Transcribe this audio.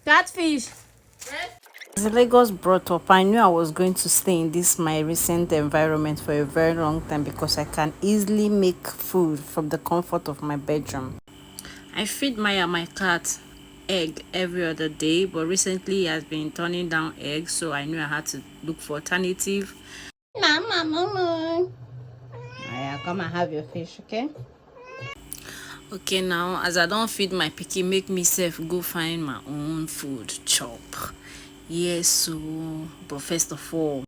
Catfish. As a Lagos brought up, I knew I was going to stay in this my recent environment for a very long time because I can easily make food from the comfort of my bedroom. I feed Maya, my cat, egg every other day, but recently he has been turning down eggs, so I knew I had to look for alternative. Mama, mama. Maya, come and have your fish, okay? Okay, now as I don't feed my pikin, make me self go find my own food chop. Yes, so but first of all,